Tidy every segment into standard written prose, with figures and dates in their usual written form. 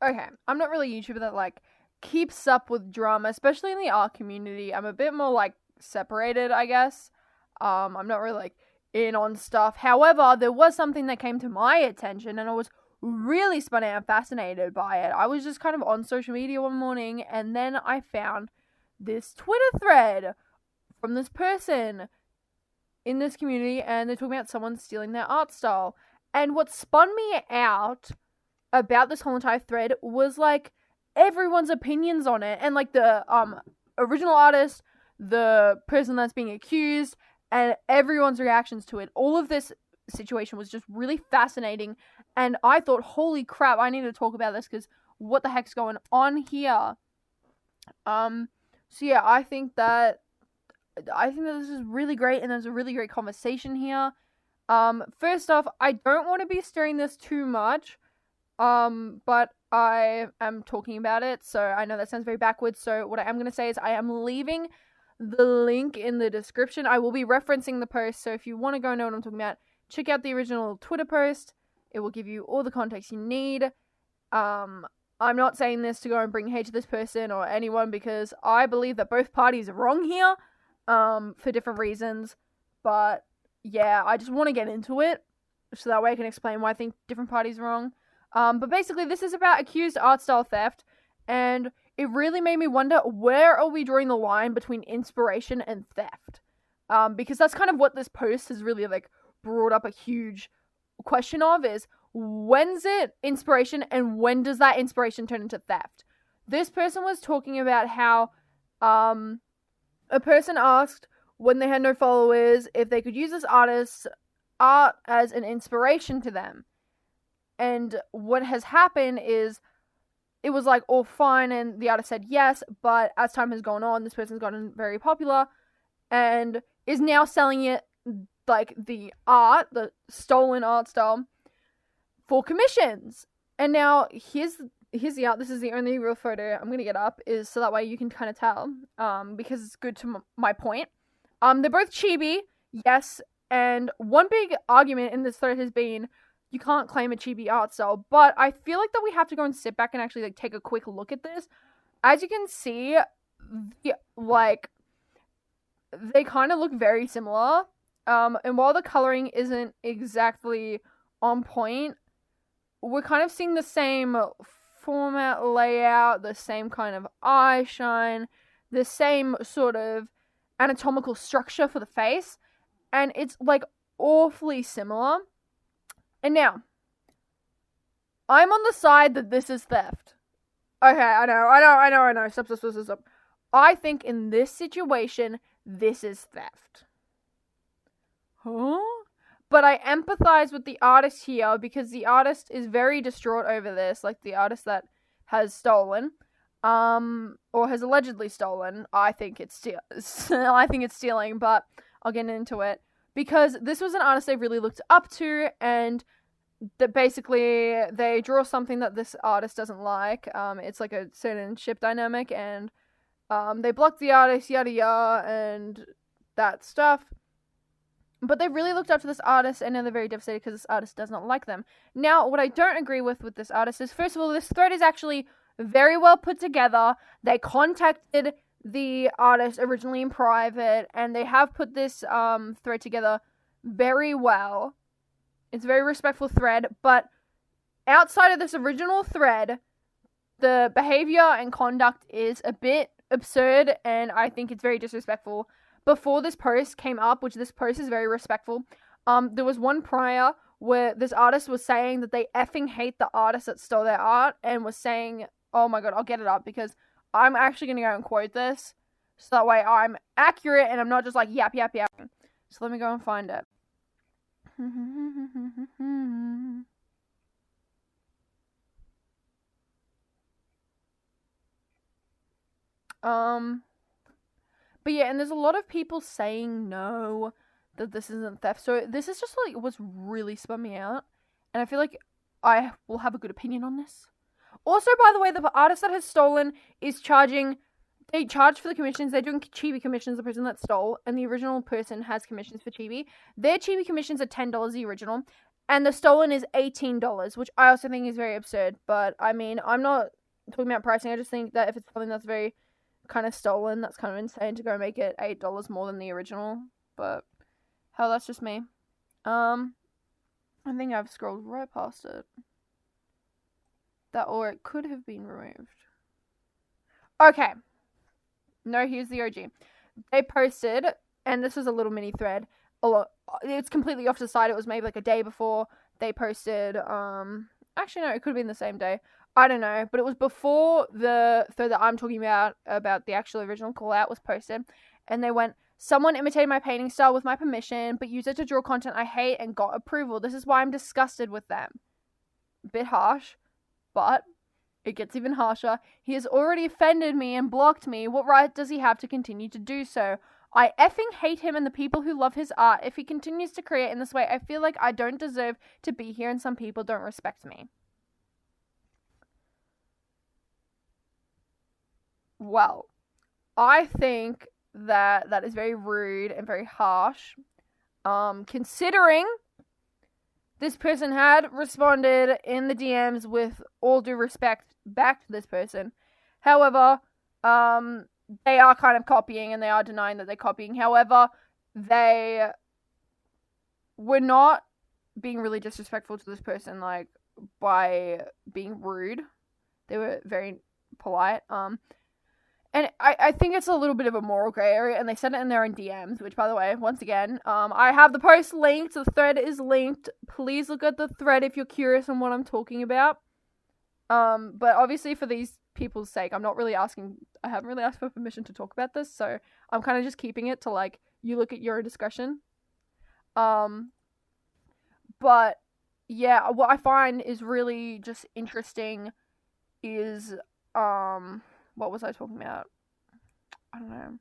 okay, I'm not really a YouTuber that, like, keeps up with drama, especially in the art community. I'm a bit more, like, separated, I guess. I'm not really, like, in on stuff. However, there was something that came to my attention, and I was really spun out and fascinated by it. I was just kind of on social media one morning, and then I found this Twitter thread from this person in this community, and they're talking about someone stealing their art style. And what spun me out about this whole entire thread was, like, everyone's opinions on it, and, like, the original artist, the person that's being accused, and everyone's reactions to it. All of this situation was just really fascinating, and I thought, holy crap, I need to talk about this, because what the heck's going on here? So yeah, I think that this is really great, and there's a really great conversation here. First off, I don't want to be stirring this too much, but I am talking about it, so I know that sounds very backwards, so what I am going to say is I am leaving the link in the description. I will be referencing the post, so if you want to go know what I'm talking about, check out the original Twitter post. It will give you all the context you need. I'm not saying this to go and bring hate to this person or anyone, because I believe that both parties are wrong here, for different reasons, but yeah, I just want to get into it, so that way I can explain why I think different parties are wrong. But basically, this is about accused art style theft, and it really made me wonder, where are we drawing the line between inspiration and theft? Because that's kind of what this post has really, like, brought up a huge question of, is when's it inspiration and when does that inspiration turn into theft? This person was talking about how a person asked, when they had no followers, if they could use this artist's art as an inspiration to them. And what has happened is, it was like all fine, and the artist said yes, but as time has gone on, this person's gotten very popular and is now selling it, like, the art, the stolen art style, for commissions. And now here's the art. This is the only real photo I'm gonna get up, is so that way you can kind of tell, because it's good to my point. They're both chibi, yes, and one big argument in this thread has been, you can't claim a chibi art style, but I feel like that we have to go and sit back and actually, like, take a quick look at this. As you can see, like, they kind of look very similar, and while the coloring isn't exactly on point, we're kind of seeing the same format, layout, the same kind of eye shine, the same sort of anatomical structure for the face, and it's, like, awfully similar. And now, I'm on the side that this is theft. Okay, I know. Stop. I think in this situation, this is theft. Huh? But I empathize with the artist here, because the artist is very distraught over this, like the artist that has stolen, or has allegedly stolen. I think it's stealing, but I'll get into it. Because this was an artist they really looked up to, and that basically they draw something that this artist doesn't like. It's like a certain ship dynamic, and they block the artist, yada yada, and that stuff. But they really looked up to this artist, and now they're very devastated because this artist does not like them. Now, what I don't agree with this artist is, first of all, this thread is actually very well put together. They contacted the artist originally in private, and they have put this thread together very well. It's a very respectful thread, but outside of this original thread, the behavior and conduct is a bit absurd, and I think it's very disrespectful. Before this post came up, which this post is very respectful, there was one prior where this artist was saying that they effing hate the artist that stole their art, and was saying, oh my god, I'll get it up, because I'm actually going to go and quote this, so that way I'm accurate, and I'm not just like, yap. So let me go and find it. But yeah, and there's a lot of people saying no, that this isn't theft, so this is just, like, what's really spun me out, and I feel like I will have a good opinion on this. Also, by the way, the artist that has stolen is they charge for the commissions. They're doing chibi commissions, the person that stole, and the original person has commissions for chibi. Their chibi commissions are $10, the original, And the stolen is $18, which I also think is very absurd. But I mean, I'm not talking about pricing. I just think that if it's something that's very kind of stolen, that's kind of insane to go make it $8 more than the original. But hell, that's just me. I think I've scrolled right past it. That, or it could have been removed. Okay. No, here's the OG. They posted, and this was a little mini thread. It's completely off to the side. It was maybe like a day before they posted. Actually, no, it could have been the same day. I don't know, but it was before the thread that I'm talking about the actual original call out was posted, and they went, someone imitated my painting style with my permission, but used it to draw content I hate and got approval. This is why I'm disgusted with them. Bit harsh, but it gets even harsher. He has already offended me and blocked me. What right does he have to continue to do so? I effing hate him and the people who love his art. If he continues to create in this way, I feel like I don't deserve to be here and some people don't respect me. Well, I think that is very rude and very harsh. Considering this person had responded in the DMs with all due respect back to this person. However, they are kind of copying and they are denying that they're copying. However, they were not being really disrespectful to this person, like, by being rude. They were very polite. And I think it's a little bit of a moral grey area, and they said it in their own DMs, which, by the way, once again, I have the post linked, the thread is linked. Please look at the thread if you're curious on what I'm talking about. But obviously for these people's sake, I haven't really asked for permission to talk about this, so I'm kind of just keeping it to, like, you look at your own discretion. But, yeah, what I find is really just interesting is, what was I talking about? I don't know.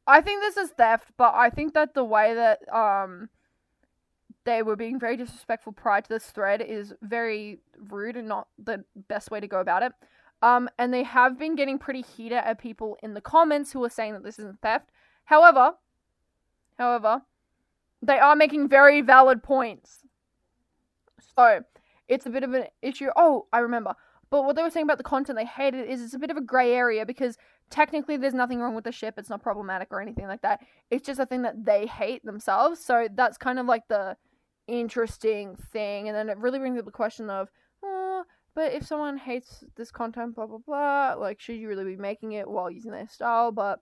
I think this is theft, but I think that the way that they were being very disrespectful prior to this thread is very rude and not the best way to go about it. And they have been getting pretty heated at people in the comments who are saying that this isn't theft. However, they are making very valid points. So, it's a bit of an issue. Oh, I remember. But what they were saying about the content they hated is it's a bit of a grey area because technically there's nothing wrong with the ship. It's not problematic or anything like that. It's just a thing that they hate themselves. So that's kind of like the interesting thing. And then it really brings up the question of, but if someone hates this content, blah, blah, blah, like, should you really be making it while using their style? But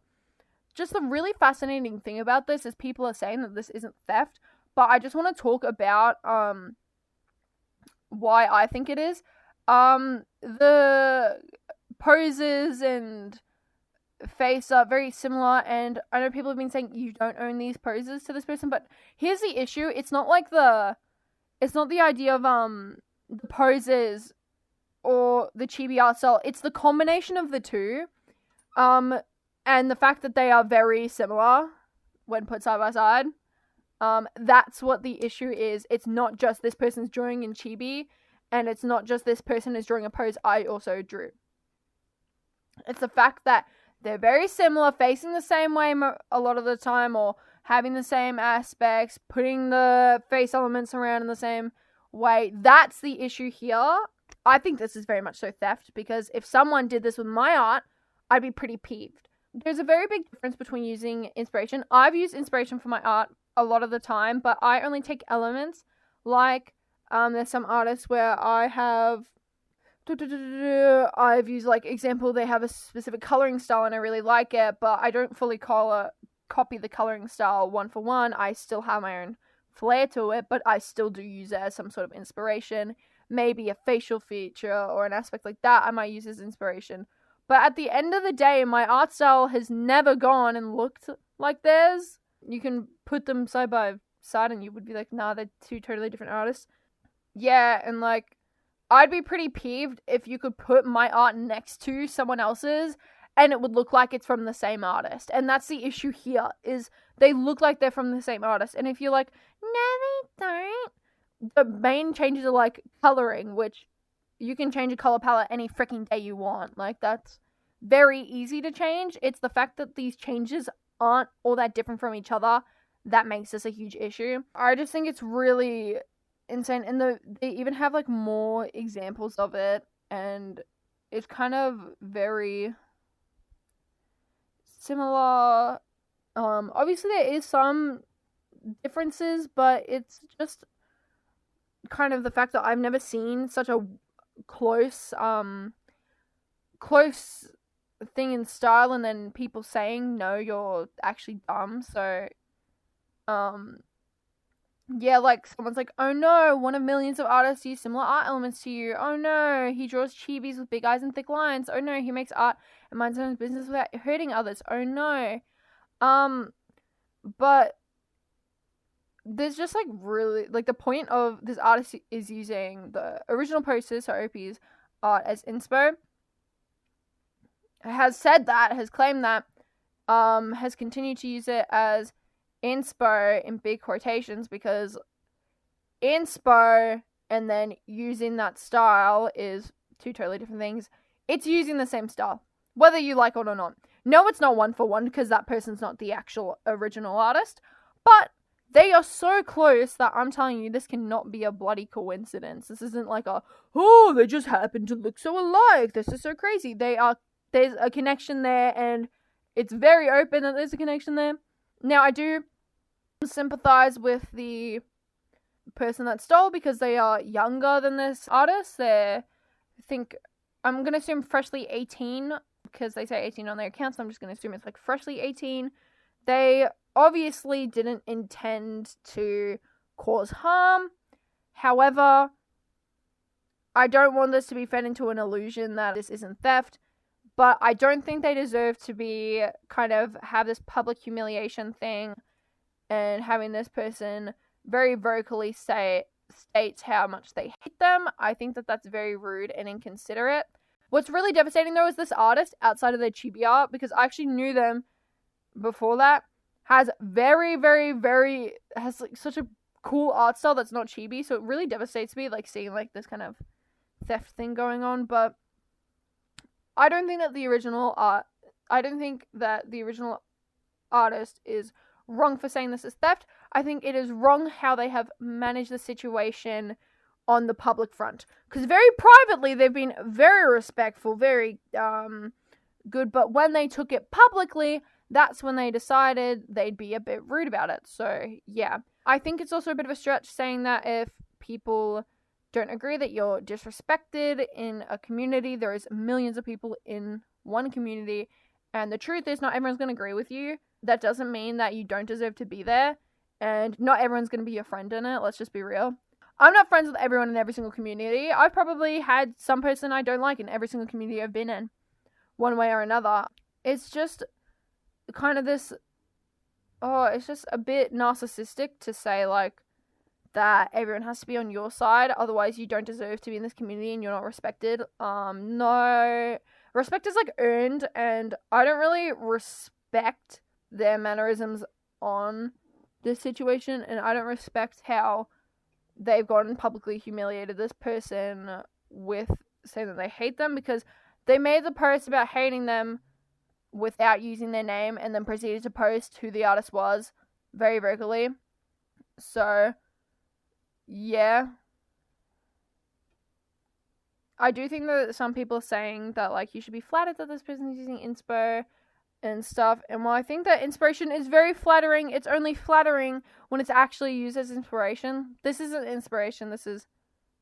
just the really fascinating thing about this is people are saying that this isn't theft. But I just want to talk about why I think it is. The poses and face are very similar, and I know people have been saying you don't own these poses to this person, but here's the issue. It's not the idea of the poses or the chibi art style. It's the combination of the two, and the fact that they are very similar when put side by side. That's what the issue is. It's not just this person's drawing in chibi, and it's not just this person is drawing a pose I also drew. It's the fact that they're very similar, facing the same way a lot of the time, or having the same aspects, putting the face elements around in the same way. That's the issue here. I think this is very much so theft, because if someone did this with my art, I'd be pretty peeved. There's a very big difference between using inspiration. I've used inspiration for my art a lot of the time, but I only take elements like there's some artists where I've used, like, example, they have a specific coloring style and I really like it, but I don't fully copy the coloring style one for one. I still have my own flair to it, but I still do use it as some sort of inspiration. Maybe a facial feature or an aspect like that I might use as inspiration. But at the end of the day, my art style has never gone and looked like theirs. You can put them side by side and you would be like, nah, they're two totally different artists. Yeah, and, like, I'd be pretty peeved if you could put my art next to someone else's and it would look like it's from the same artist. And that's the issue here, is they look like they're from the same artist. And if you're like, no, they don't, the main changes are, like, coloring, which you can change a color palette any freaking day you want. Like, that's very easy to change. It's the fact that these changes aren't all that different from each other that makes this a huge issue. I just think it's really insane. And they even have like more examples of it, and it's kind of very similar. Obviously there is some differences, but it's just kind of the fact that I've never seen such a close thing in style, and then people saying no, you're actually dumb. So yeah, like someone's like, oh no, one of millions of artists use similar art elements to you. Oh no, he draws chibis with big eyes and thick lines. Oh no, he makes art and minds his own business without hurting others. Oh no. But there's just like really, like, the point of this artist is using the original posters, so OP's art, as inspo. Has claimed that, has continued to use it as inspo in big quotations, because inspo and then using that style is two totally different things. It's using the same style, whether you like it or not. No, it's not one for one, because that person's not the actual original artist, but they are so close that I'm telling you, this cannot be a bloody coincidence. This isn't like they just happen to look so alike. This is so crazy. There's a connection there, and it's very open that there's a connection there. Now, I do sympathize with the person that stole, because they are younger than this artist. I'm going to assume freshly 18, because they say 18 on their account, so I'm just going to assume it's like freshly 18. They obviously didn't intend to cause harm. However, I don't want this to be fed into an illusion that this isn't theft, but I don't think they deserve to be have this public humiliation thing, and having this person very vocally states how much they hate them. I think that that's very rude and inconsiderate. What's really devastating though is this artist, outside of their chibi art, because I actually knew them before that, has very, very, very, has like such a cool art style that's not chibi, so it really devastates me, like, seeing like this kind of theft thing going on. But I don't think that the original artist is wrong for saying this is theft. I think it is wrong how they have managed the situation on the public front, because very privately they've been very respectful, very good, but when they took it publicly, that's when they decided they'd be a bit rude about it. So yeah, I think it's also a bit of a stretch saying that if people don't agree that you're disrespected in a community, there is millions of people in one community, and the truth is not everyone's going to agree with you. That doesn't mean that you don't deserve to be there, and not everyone's going to be your friend in it. Let's just be real. I'm not friends with everyone in every single community. I've probably had some person I don't like in every single community I've been in, one way or another. It's just kind of this, it's just a bit narcissistic to say, like, that everyone has to be on your side, otherwise you don't deserve to be in this community and you're not respected. No. Respect is, like, earned, and I don't really respect their mannerisms on this situation, and I don't respect how they've gone and publicly humiliated this person with saying that they hate them, because they made the post about hating them without using their name, and then proceeded to post who the artist was very vocally. So yeah, I do think that some people are saying that, like, you should be flattered that this person is using inspo and stuff, and while I think that inspiration is very flattering, it's only flattering when it's actually used as inspiration. This isn't inspiration, this is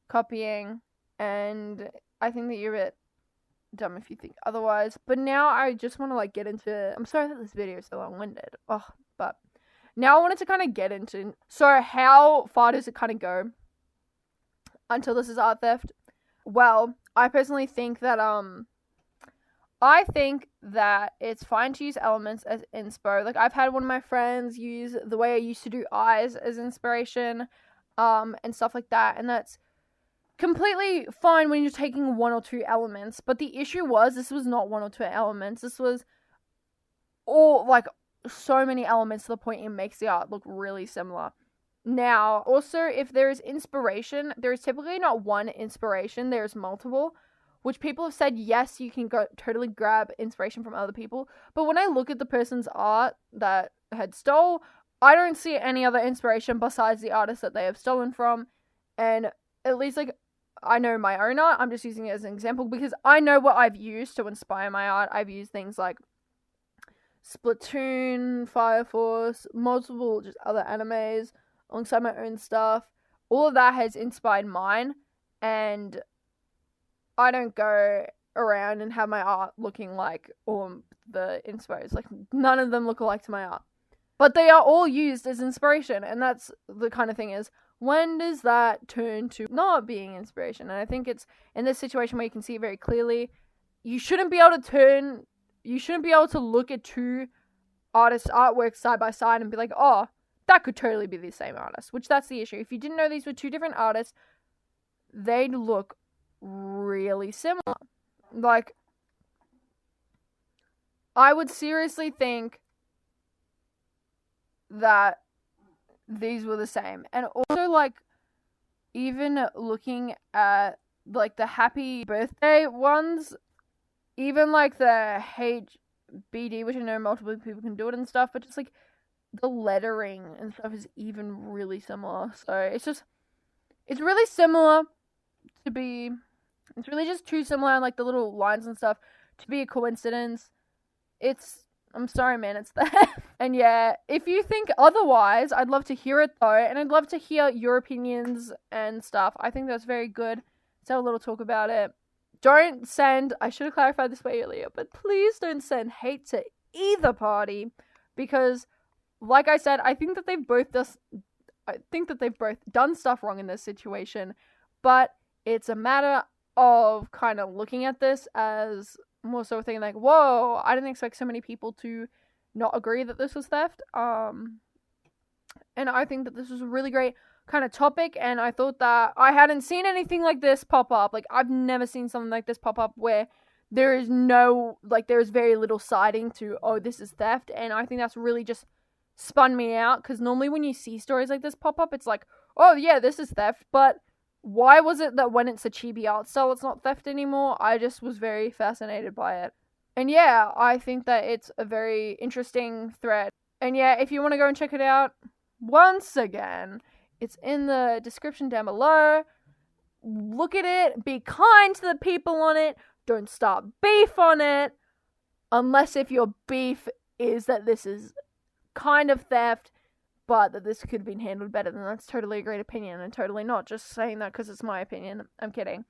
copying, and I think that you're a bit dumb if you think otherwise. But now I just want to, like, get into, I'm sorry that this video is so long-winded, but now I wanted to kind of get into, so how far does it kind of go until this is art theft? Well, I personally think that it's fine to use elements as inspo. Like, I've had one of my friends use the way I used to do eyes as inspiration, and stuff like that, and that's completely fine when you're taking one or two elements. But the issue was, this was not one or two elements. This was all, like, so many elements to the point it makes the art look really similar. Now, also, if there is inspiration, there is typically not one inspiration, there's multiple, which people have said, yes, you can go totally grab inspiration from other people. But when I look at the person's art that had stole, I don't see any other inspiration besides the artist that they have stolen from. And at least, like, I know my own art. I'm just using it as an example because I know what I've used to inspire my art. I've used things like Splatoon, Fire Force, multiple just other animes alongside my own stuff. All of that has inspired mine, and I don't go around and have my art looking like all the inspires. Like, none of them look alike to my art. But they are all used as inspiration, and that's the kind of thing is, when does that turn to not being inspiration? And I think it's in this situation where you can see it very clearly. You shouldn't be able to look at two artists' artworks side by side and be like, oh, that could totally be the same artist. Which, that's the issue. If you didn't know these were two different artists, they'd look really similar. Like, I would seriously think that these were the same. And also, like, even looking at, like, the happy birthday ones, even, like, the HBD, which I know multiple people can do it and stuff, but just, like, the lettering and stuff is even really similar. So, it's really similar to be, it's really just too similar, and, like, the little lines and stuff to be a coincidence. I'm sorry, man, it's that. And yeah, if you think otherwise, I'd love to hear it though, and I'd love to hear your opinions and stuff. I think that's very good. Let's have a little talk about it. Don't send, I should have clarified this way earlier, but please don't send hate to either party, because, like I said, I think that they've both done stuff wrong in this situation, but it's a matter of kind of looking at this as more so thinking like, whoa, I didn't expect so many people to not agree that this was theft. And I think that this was a really great kind of topic, and I thought that I hadn't seen anything like this pop up. Like, I've never seen something like this pop up where there is very little siding to, oh, this is theft. And I think that's really just spun me out, because normally when you see stories like this pop up, it's like, oh yeah, this is theft, but why was it that when it's a chibi art style, it's not theft anymore? I just was very fascinated by it. And yeah, I think that it's a very interesting thread. And yeah, if you want to go and check it out, once again, it's in the description down below. Look at it. Be kind to the people on it. Don't start beef on it. Unless if your beef is that this is kind of theft, but that this could have been handled better, then that's totally a great opinion, and totally not just saying that because it's my opinion. I'm kidding.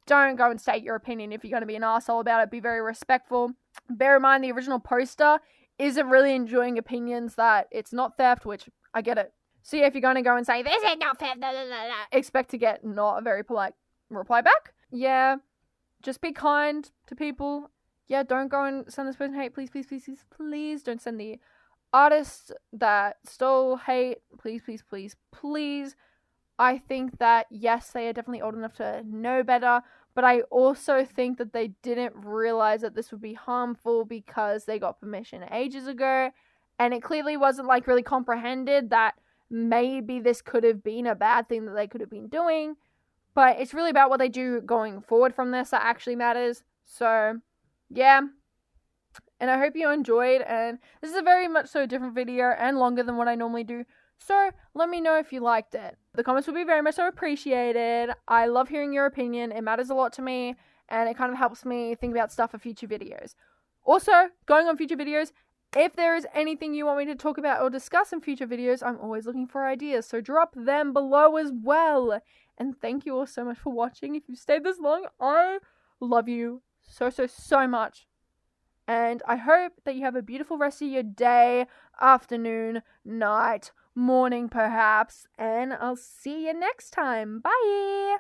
Don't go and state your opinion if you're going to be an arsehole about it. Be very respectful. Bear in mind, the original poster isn't really enjoying opinions that it's not theft, which I get it. So yeah, if you're going to go and say, this is not theft, blah, blah, blah, blah, expect to get not a very polite reply back. Yeah, just be kind to people. Yeah, don't go and send this person hate. Please, please, please, please, please don't send the artists that stole hate. Please, please, please, please. I think that, yes, they are definitely old enough to know better, but I also think that they didn't realize that this would be harmful because they got permission ages ago, and it clearly wasn't, like, really comprehended that maybe this could have been a bad thing that they could have been doing, but it's really about what they do going forward from this that actually matters. So, yeah. And I hope you enjoyed, and this is a very much so different video and longer than what I normally do. So, let me know if you liked it. The comments will be very much so appreciated. I love hearing your opinion. It matters a lot to me, and it kind of helps me think about stuff for future videos. Also, going on future videos, if there is anything you want me to talk about or discuss in future videos, I'm always looking for ideas, so drop them below as well. And thank you all so much for watching. If you stayed this long, I love you so, so, so much. And I hope that you have a beautiful rest of your day, afternoon, night, morning perhaps, and I'll see you next time. Bye!